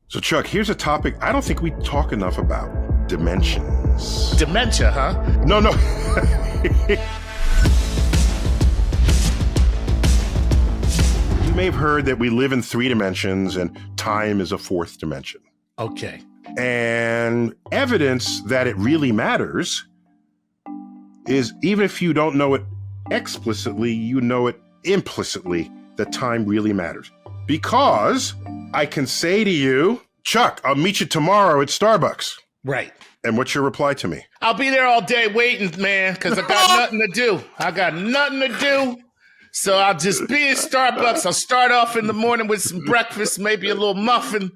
So, Chuck, here's a topic I don't think we talk enough about. Dimensions. Dementia, huh? No. You may have heard that we live in 3 dimensions and time is a 4th dimension. Okay. And evidence that it really matters is, even if you don't know it explicitly, you know it implicitly, that time really matters. Because I can say to you, Chuck, I'll meet you tomorrow at Starbucks. Right. And what's your reply to me? I'll be there all day waiting, man, because I got nothing to do. So I'll just be at Starbucks. I'll start off in the morning with some breakfast, maybe a little muffin,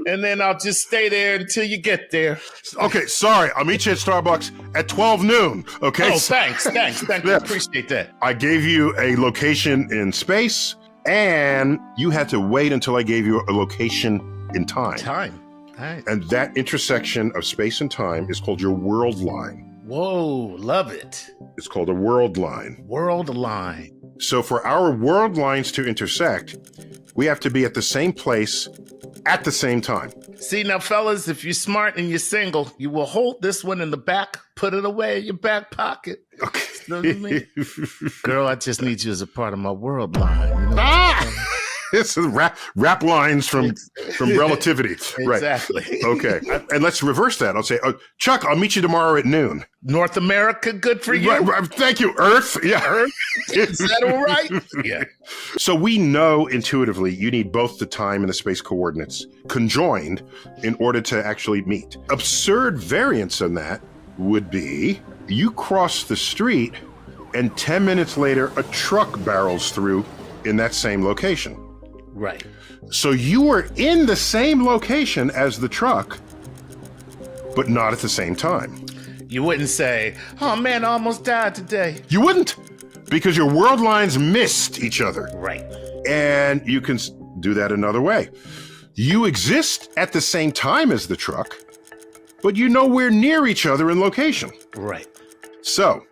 and then I'll just stay there until you get there. Okay, sorry. I'll meet you at Starbucks at 12 noon, okay? Oh, thanks. Yeah. I appreciate that. I gave you a location in space, and you had to wait until I gave you a location in time. Time. All right. And that intersection of space and time is called your world line. Whoa, love it. It's called a world line. World line. So for our world lines to intersect, we have to be at the same place at the same time. See, now, fellas, if you're smart and you're single, you will hold this one in the back, put it away in your back pocket. Okay. You know what I mean? Girl, I just need you as a part of my world line. You know It's rap lines from Relativity. Exactly. Right. Okay. And let's reverse that. I'll say, Chuck, I'll meet you tomorrow at noon. North America, good for you. Right. Thank you, Earth. Yeah. Earth? Is that all right? Yeah. So we know intuitively you need both the time and the space coordinates conjoined in order to actually meet. Absurd variants on that would be you cross the street and 10 minutes later a truck barrels through in that same location. Right. So you were in the same location as the truck, but not at the same time. You wouldn't say, oh man, I almost died today. You wouldn't, because your world lines missed each other. Right. And you can do that another way. You exist at the same time as the truck, but you're nowhere near each other in location. Right. So,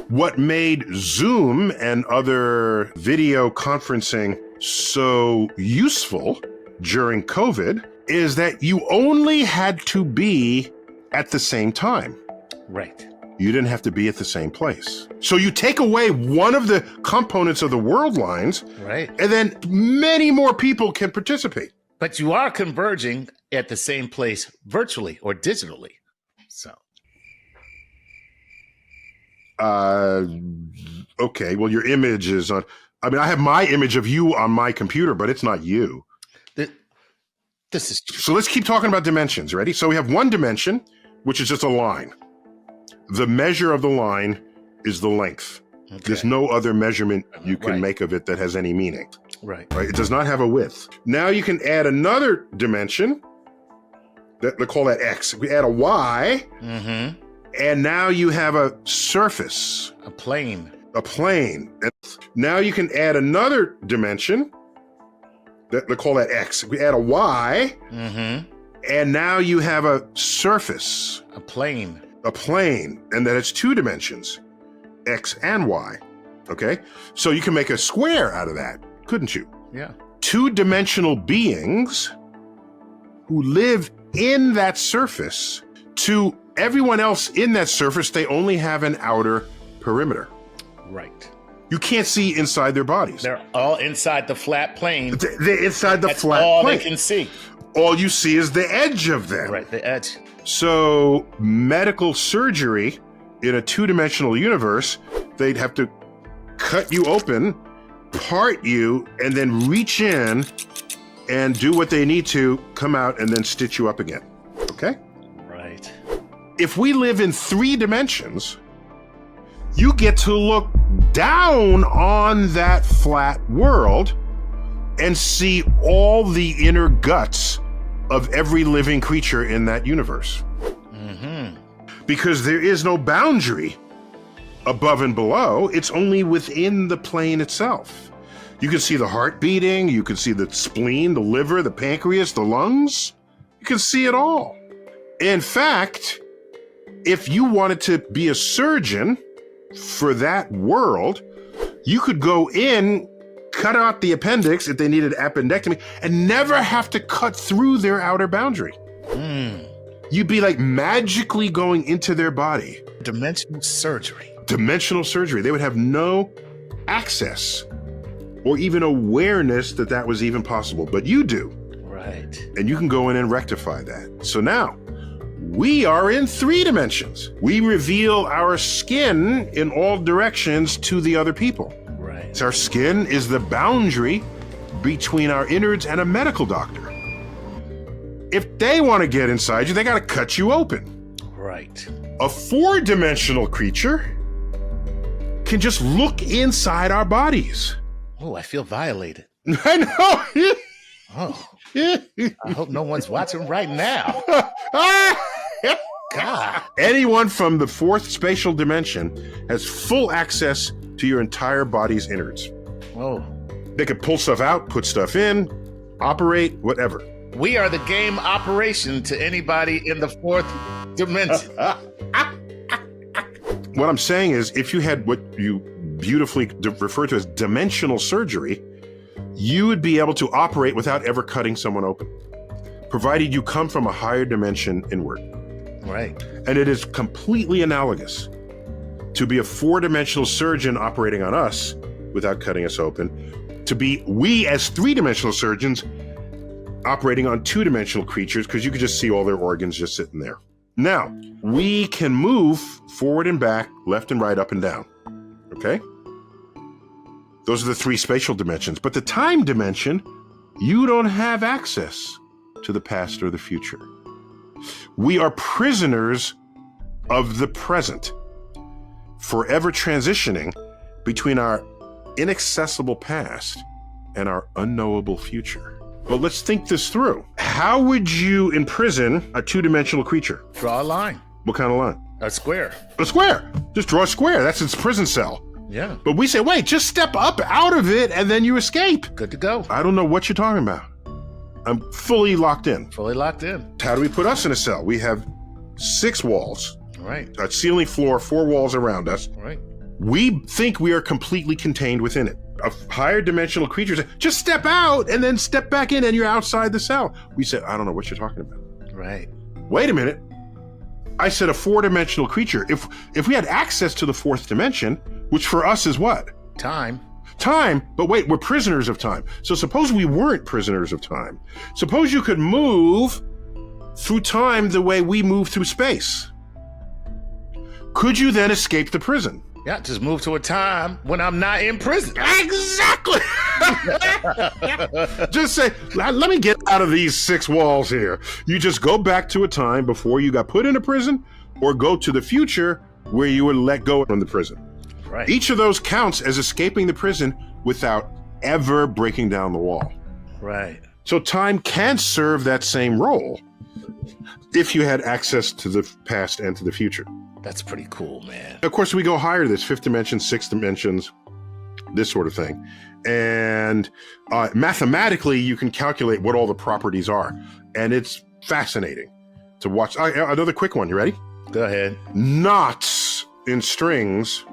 what made Zoom and other video conferencing so useful during COVID is that you only had to be at the same time. Right. You didn't have to be at the same place. So you take away one of the components of the world lines, right, and then many more people can participate. But you are converging at the same place virtually or digitally. So. Okay, well, your image is on. I mean, I have my image of you on my computer, but it's not you. This is true. So let's keep talking about dimensions. Ready? So we have one dimension, which is just a line. The measure of the line is the length. Okay. There's no other measurement you can make of it that has any meaning. Right. It does not have a width. Now you can add another dimension. Let's call that X. We add a Y. Mm-hmm. And now you have a surface. A plane. A plane. And now you can add another dimension. Let's call that X. We add a Y. Mm-hmm. And now you have a surface. A plane. A plane. And that has 2 dimensions, X and Y. Okay? So you can make a square out of that, couldn't you? Yeah. 2-dimensional beings who live in that surface. To everyone else in that surface, they only have an outer perimeter. Right. You can't see inside their bodies. They're all inside the flat plane. They're inside the flat all plane. They can see. All you see is the edge of them. Right, the edge. So medical surgery in a 2-dimensional universe, they'd have to cut you open, part you, and then reach in and do what they need to, come out, and then stitch you up again. Okay? Right. If we live in 3 dimensions, you get to look down on that flat world and see all the inner guts of every living creature in that universe. Mm-hmm. Because there is no boundary above and below. It's only within the plane itself. You can see the heart beating, you can see the spleen, the liver, the pancreas, the lungs. You can see it all. In fact, if you wanted to be a surgeon for that world, you could go in, cut out the appendix if they needed appendectomy, and never have to cut through their outer boundary. You'd be like magically going into their body. Dimensional surgery. Dimensional surgery. They would have no access or even awareness that that was even possible, but you do. Right. And you can go in and rectify that. So now, we are in 3 dimensions. We reveal our skin in all directions to the other people. Right. So our skin is the boundary between our innards and a medical doctor. If they want to get inside you, they got to cut you open. Right. A 4-dimensional creature can just look inside our bodies. Oh, I feel violated. I know. Oh, I hope no one's watching right now. God. Anyone from the 4th spatial dimension has full access to your entire body's innards. Oh. They could pull stuff out, put stuff in, operate, whatever. We are the game operation to anybody in the 4th dimension. What I'm saying is, if you had what you beautifully refer to as dimensional surgery, you would be able to operate without ever cutting someone open, provided you come from a higher dimension inward. Right. And it is completely analogous to be a 4-dimensional surgeon operating on us without cutting us open, to be we as 3-dimensional surgeons operating on 2-dimensional creatures, because you could just see all their organs just sitting there. Now, we can move forward and back, left and right, up and down. Okay? Those are the 3 spatial dimensions. But the time dimension, you don't have access to the past or the future. We are prisoners of the present, forever transitioning between our inaccessible past and our unknowable future. But let's think this through. How would you imprison a 2-dimensional creature? Draw a line. What kind of line? A square. A square. Just draw a square. That's its prison cell. Yeah. But we say, wait, just step up out of it and then you escape. Good to go. I don't know what you're talking about. I'm fully locked in. Fully locked in. How do we put us in a cell? We have 6 walls. Right. A ceiling, floor, 4 walls around us. Right. We think we are completely contained within it. A higher dimensional creature says, just step out and then step back in and you're outside the cell. We said, I don't know what you're talking about. Right. Wait a minute. I said a 4-dimensional creature. If we had access to the 4th dimension, which for us is what? Time. Time, but wait, we're prisoners of time. So suppose we weren't prisoners of time. Suppose you could move through time the way we move through space. Could you then escape the prison? Yeah, just move to a time when I'm not in prison. Exactly. Just say, let me get out of these 6 walls here. You just go back to a time before you got put into prison, or go to the future where you were let go from the prison. Right. Each of those counts as escaping the prison without ever breaking down the wall. Right. So time can serve that same role if you had access to the past and to the future. That's pretty cool, man. Of course, we go higher, this 5th dimension, 6th dimensions, this sort of thing. And mathematically, you can calculate what all the properties are. And it's fascinating to watch. Another quick one. You ready? Go ahead. Knots in strings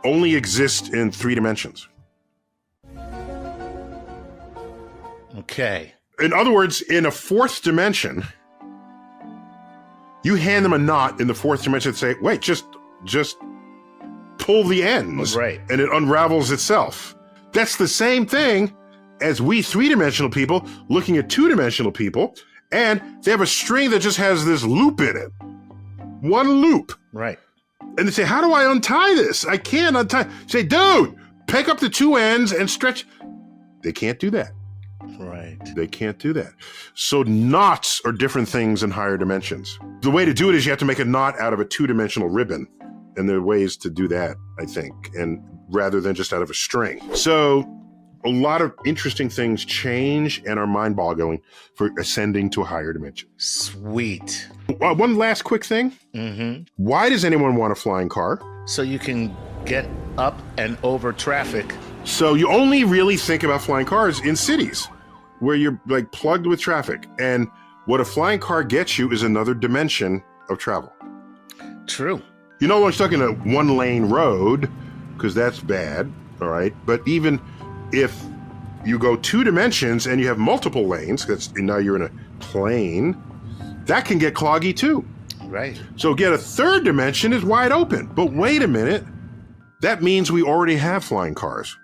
only exist in 3 dimensions. Okay. In other words, in a 4th dimension, you hand them a knot in the 4th dimension and say, wait, just pull the ends. Right. And it unravels itself. That's the same thing as we 3-dimensional people looking at 2-dimensional people, and they have a string that just has this loop in it. One loop. Right. And they say, how do I untie this? I can't untie. Say, dude, pick up the 2 ends and stretch. They can't do that. Right. They can't do that. So knots are different things in higher dimensions. The way to do it is you have to make a knot out of a 2-dimensional ribbon. And there are ways to do that, I think, and rather than just out of a string. So a lot of interesting things change and are mind-boggling for ascending to a higher dimension. Sweet. One last quick thing. Mm-hmm. Why does anyone want a flying car? So you can get up and over traffic. So you only really think about flying cars in cities where you're like plugged with traffic. And what a flying car gets you is another dimension of travel. True. You know, I'm stuck in a 1-lane road because that's bad. All right. But even If you go 2 dimensions and you have multiple lanes, because now you're in a plane, that can get cloggy too. Right. So get a 3rd dimension is wide open. But wait a minute, that means we already have flying cars.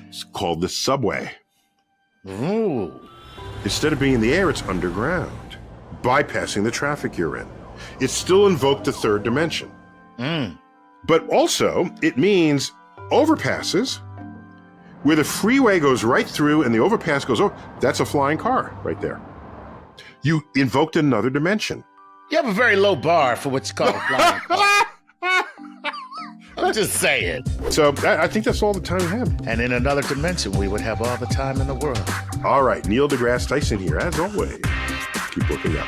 It's called the subway. Ooh. Instead of being in the air, it's underground, bypassing the traffic you're in. It still invoked the 3rd dimension. But also, it means overpasses, where the freeway goes right through and the overpass goes over. That's a flying car right there. You invoked another dimension. You have a very low bar for what you call a flying car. I'm just saying. So I think that's all the time we have. And in another dimension, we would have all the time in the world. All right, Neil deGrasse Tyson here, as always. Keep looking up.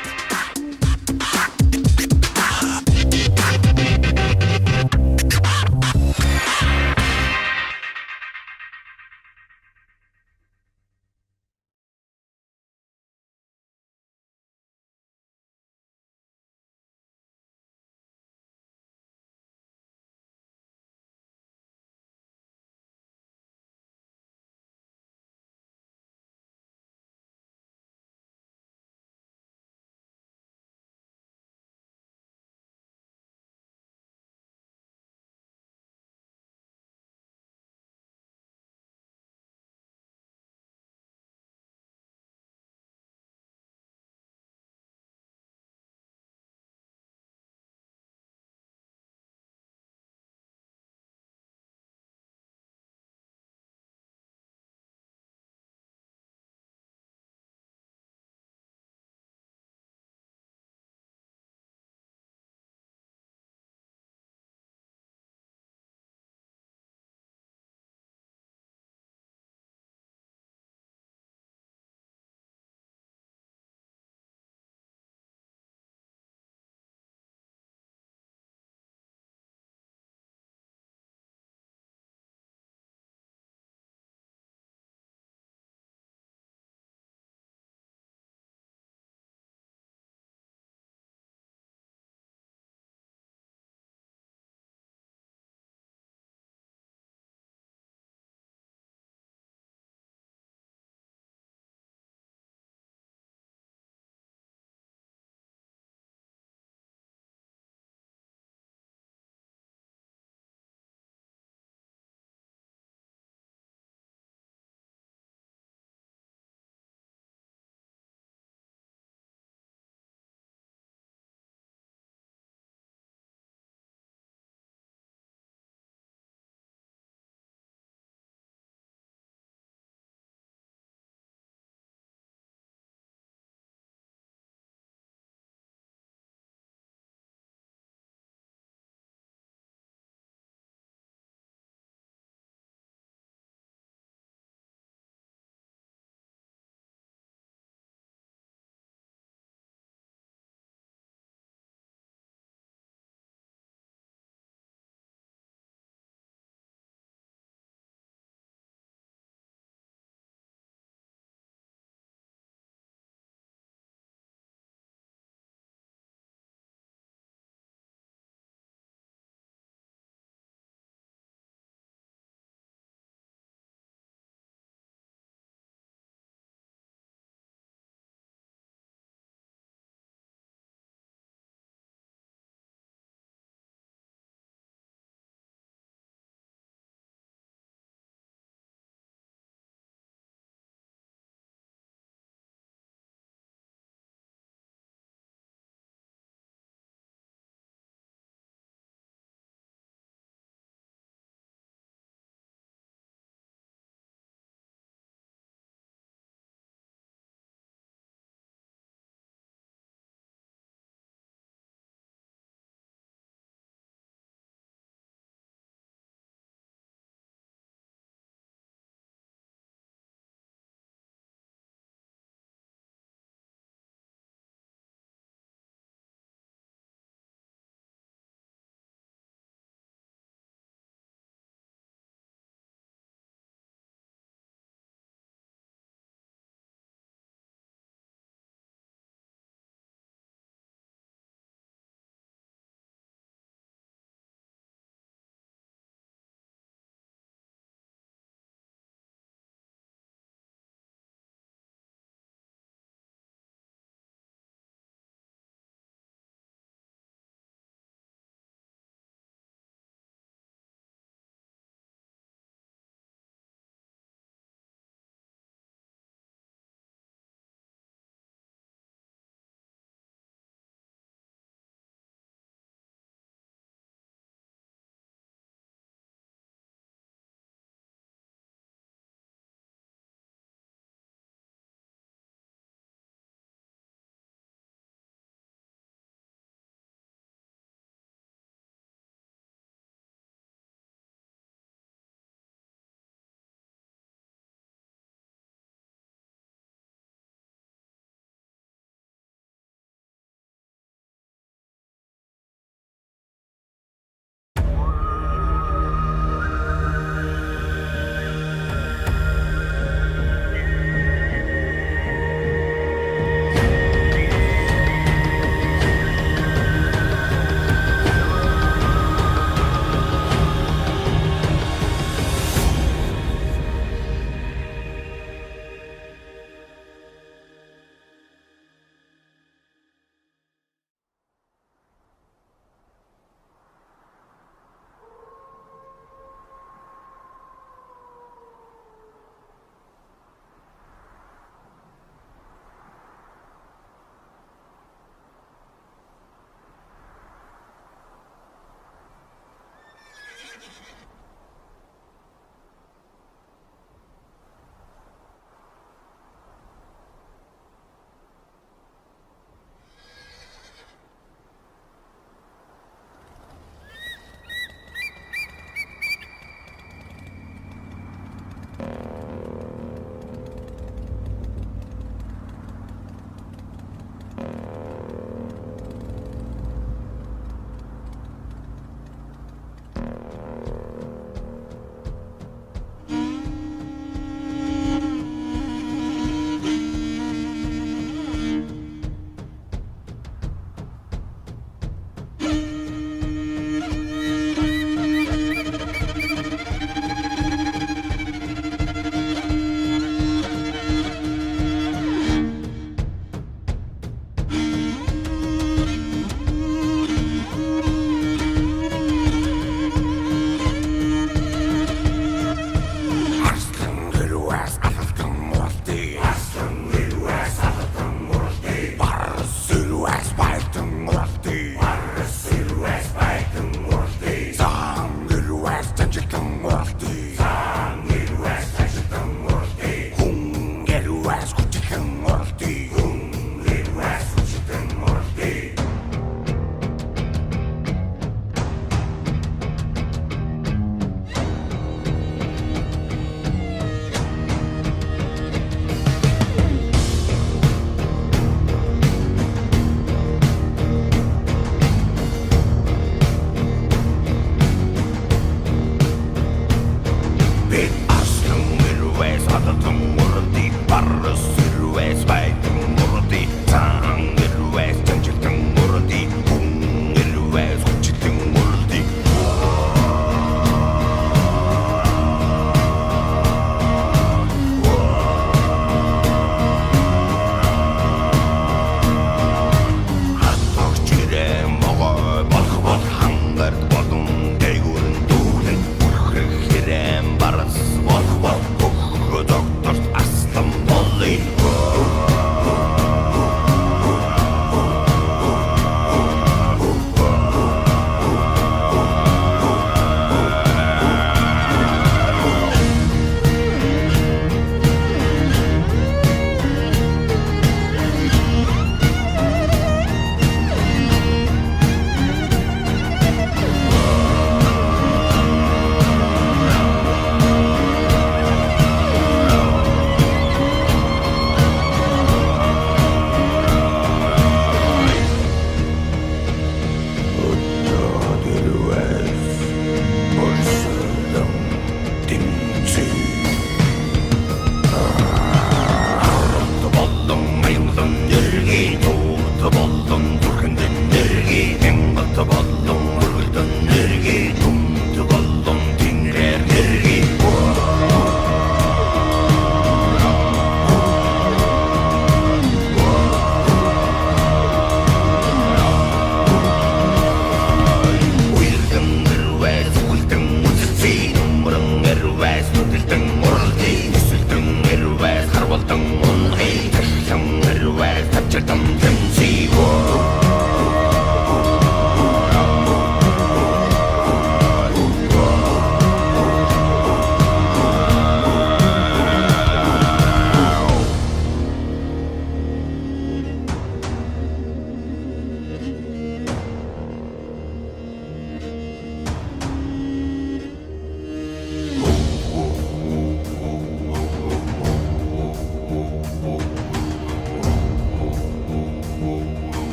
mortis.